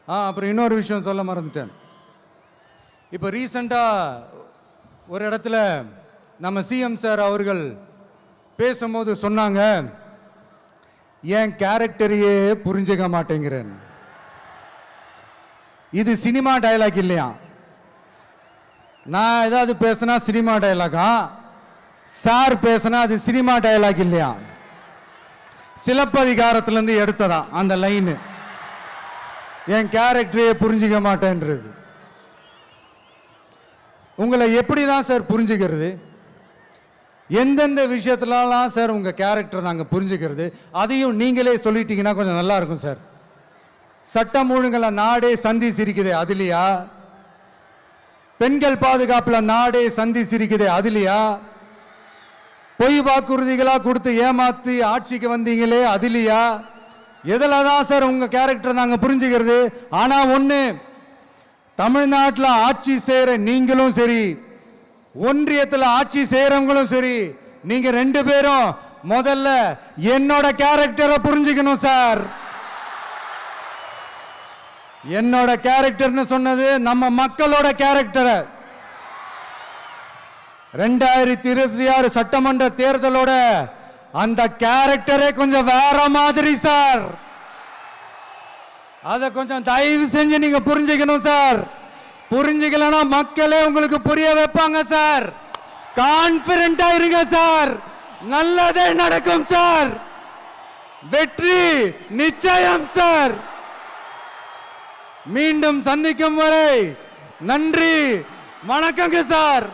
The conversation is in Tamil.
அப்புறம் இன்னொரு விஷயம் சொல்ல மறந்துட்டேன். இப்போ ரீசண்டாக ஒரு இடத்துல நம்ம சிஎம் சார் அவர்கள் பேசும்போது சொன்னாங்க, என் கேரக்டரையே புரிஞ்சுக்க மாட்டேங்கிறேன். இது சினிமா டயலாக் இல்லையா? நான் ஏதாவது பேசினா சினிமா டயலாகா? சார் பேசினா அது சினிமா டயலாக் இல்லையா? சிலப்பதிகாரத்திலேருந்து எடுத்ததா அந்த லைனு, என் கேரக்டரையே புரிஞ்சிக்க மாட்டேன்றது. உங்களை எப்படி தான் சார் புரிஞ்சுக்கிறது? எந்தெந்த விஷயத்துலலாம் சார் உங்கள் கேரக்டர் நாங்கள் புரிஞ்சுக்கிறது? அதையும் நீங்களே சொல்லிட்டீங்கன்னா கொஞ்சம் நல்லா இருக்கும் சார். சட்டம் ஒழுங்குல நாடே சந்தி சிரிக்குது அதுலையா? பெண்கள் பாதுகாப்புல நாடே சந்தி சிரிக்குது அதுலையா? பொய் வாக்குறுதிகளா கொடுத்து ஏமாத்தி ஆட்சிக்கு வந்தீங்களே அதுலையா? எதில் தான் சார் உங்க கேரக்டர் நாங்க புரிஞ்சுக்கிறது? ஆனா ஒண்ணு, தமிழ்நாட்டில் ஆட்சி செய்யற நீங்களும் சரி, ஒன்றியத்தில் ஆட்சி செய்யறவங்களும் சரி, நீங்க ரெண்டு பேரும் முதல்ல என்னோட கேரக்டரை புரிஞ்சுக்கணும் சார். என்னோட கேரக்டர்னு சொன்னது நம்ம மக்களோட கேரக்டரை. 2026 சட்டமன்ற தேர்தலோட அந்த கேரக்டரே கொஞ்சம் வேற மாதிரி சார். அதை கொஞ்சம் தயவு செஞ்சு நீங்க புரிஞ்சுக்கணும் சார். புரிஞ்சுக்கலன்னா மக்களே உங்களுக்கு புரிய வைப்பாங்க சார். கான்பிடண்டா இருங்க சார், நல்லதே நடக்கும் சார். வெற்றி நிச்சயம் சார். மீண்டும் சந்திக்கும் வரை நன்றி, வணக்கங்க சார்.